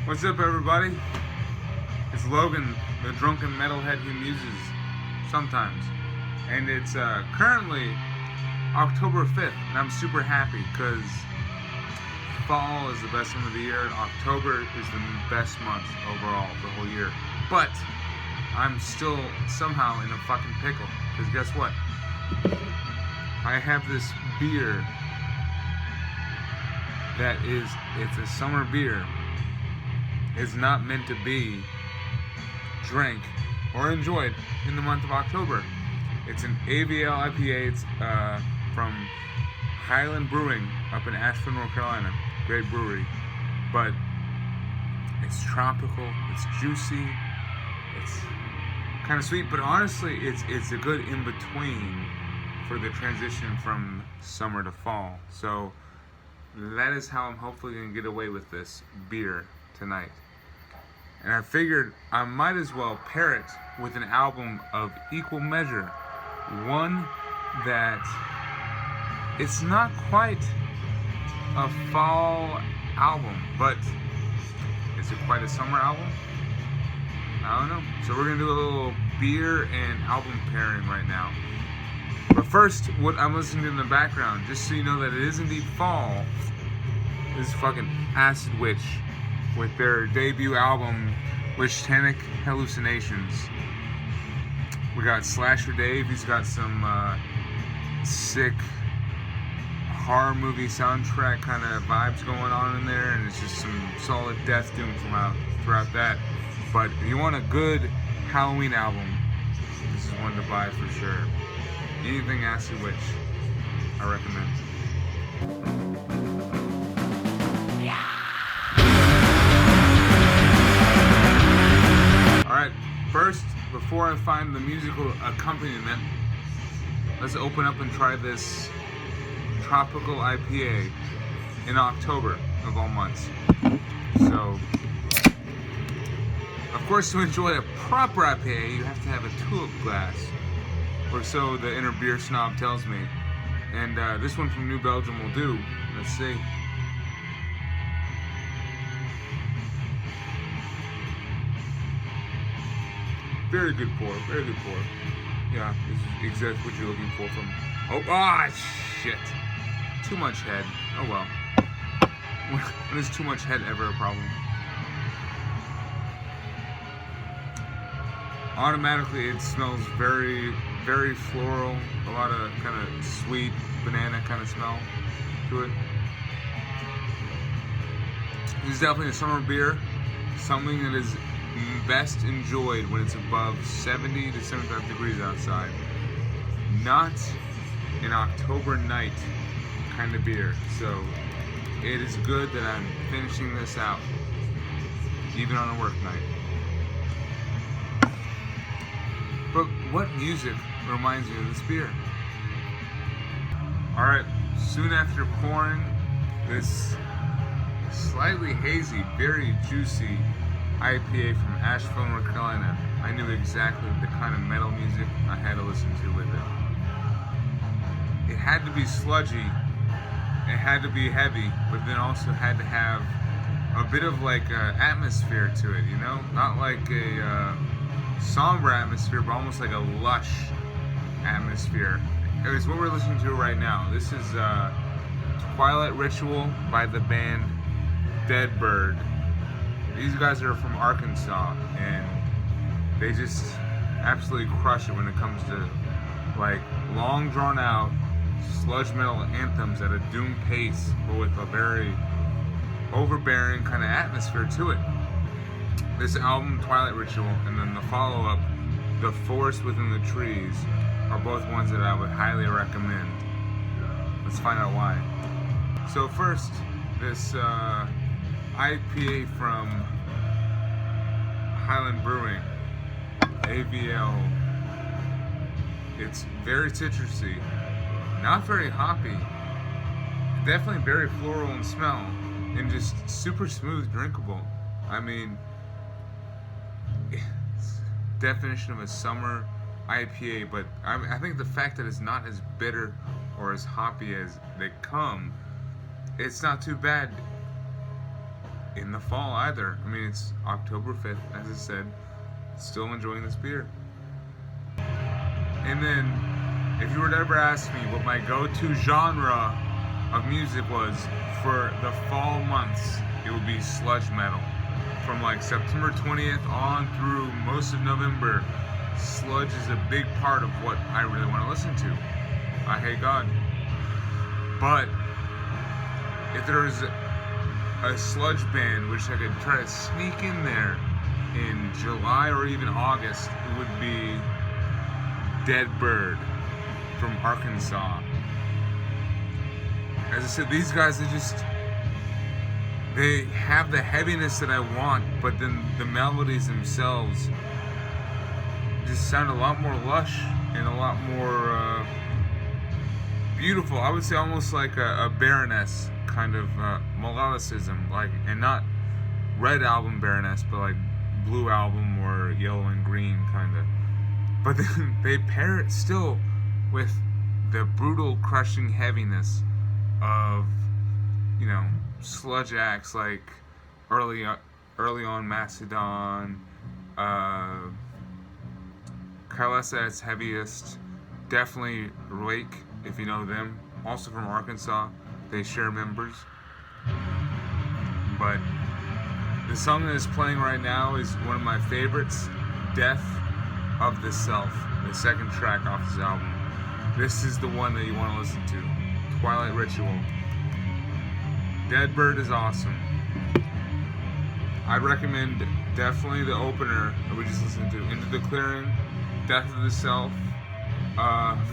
What's up, everybody? It's Logan, the drunken metalhead who muses sometimes. And it's currently October 5th, and I'm super happy because fall is the best time of the year, and October is the best month overall the whole year. But I'm still somehow in a fucking pickle, because guess what? I have this beer it's a summer beer. It's not meant to be drank or enjoyed in the month of October. It's an AVL IPA. It's from Highland Brewing up in Asheville, North Carolina. Great brewery. But it's tropical, it's juicy, it's kind of sweet, but honestly it's a good in-between for the transition from summer to fall. So that is how I'm hopefully going to get away with this beer tonight. And I figured I might as well pair it with an album of equal measure. One that it's not quite a fall album, but is it quite a summer album? I don't know. So we're going to do a little beer and album pairing right now. But first, what I'm listening to in the background, just so you know that it is indeed fall, is fucking Acid Witch with their debut album, Witchtanic Hallucinations. We got Slasher Dave, he's got some sick horror movie soundtrack kind of vibes going on in there, and it's just some solid death doom throughout that. But if you want a good Halloween album, this is one to buy for sure. Anything Acid Witch, I recommend. Alright, first, before I find the musical accompaniment, let's open up and try this tropical IPA in October of all months. So, of course, to enjoy a proper IPA, you have to have a tulip glass, or so the inner beer snob tells me. And this one from New Belgium will do. Let's see. Very good pour, very good pour. Yeah, this is exactly what you're looking for from... shit. Too much head. Oh well. When is too much head ever a problem? Automatically it smells very, very floral. A lot of kind of sweet banana kind of smell to it. This is definitely a summer beer. Something that is best enjoyed when it's above 70 to 75 degrees outside. Not an October night kind of beer. So it is good that I'm finishing this out even on a work night. But what music reminds you of this beer? Alright, soon after pouring this slightly hazy, very juicy IPA from Asheville, North Carolina, I knew exactly the kind of metal music I had to listen to with it. It had to be sludgy, it had to be heavy, but then also had to have a bit of like atmosphere to it, you know? Not like a somber atmosphere, but almost like a lush atmosphere. It's what we're listening to right now. This is Twilight Ritual by the band Deadbird. These guys are from Arkansas, and they just absolutely crush it when it comes to like long drawn out sludge metal anthems at a doom pace, but with a very overbearing kind of atmosphere to it. This album, Twilight Ritual, and then the follow-up, The Forest Within the Trees, are both ones that I would highly recommend. Let's find out why. So first, this IPA from Highland Brewing, AVL. It's very citrusy, not very hoppy, definitely very floral in smell, and just super smooth drinkable. I mean, definition of a summer IPA, but I think the fact that it's not as bitter or as hoppy as they come, it's not too bad. in the fall either. I mean, it's October 5th, as I said. Still enjoying this beer. And then, if you were to ever ask me what my go-to genre of music was for the fall months, it would be sludge metal. From like September 20th on through most of November, sludge is a big part of what I really want to listen to. I hate God. But if there's a sludge band which I could try to sneak in there in July or even August, it would be Deadbird from Arkansas. As I said, these guys they have the heaviness that I want, but then the melodies themselves just sound a lot more lush and a lot more beautiful. I would say almost like a Baroness kind of melodicism, like, and not Red Album Baroness, but like Blue Album or Yellow and Green kind of. But then they pair it still with the brutal, crushing heaviness of, you know, sludge acts like early on Mastodon, Kylesa at its heaviest, definitely Rake, if you know them, also from Arkansas. They share members. But the song that is playing right now is one of my favorites, Death of the Self, the second track off this album. This is the one that you want to listen to, Twilight Ritual. Deadbird is awesome. I'd recommend definitely the opener that we just listened to, Into the Clearing, Death of the Self.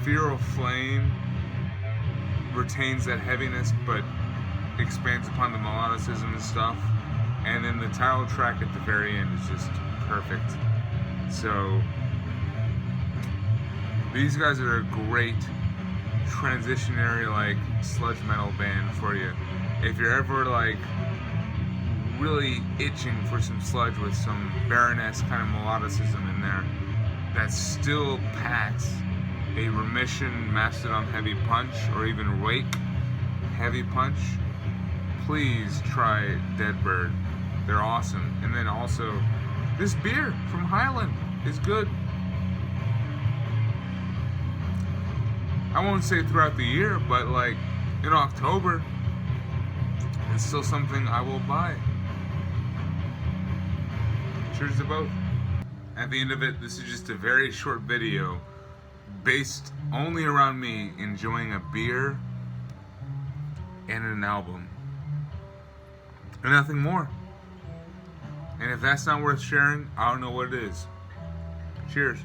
Fear of Flame retains that heaviness but expands upon the melodicism and stuff. And then the title track at the very end is just perfect. So these guys are a great transitionary like sludge metal band for you. If you're ever like really itching for some sludge with some Baroness kind of melodicism in there that still packs a Remission Mastodon heavy punch or even Rake heavy punch, please try Deadbird. They're awesome. And then also, this beer from Highland is good. I won't say throughout the year, but like in October, it's still something I will buy. Cheers to both. At the end of it, this is just a very short video based only around me enjoying a beer and an album. And nothing more. And if that's not worth sharing, I don't know what it is. Cheers.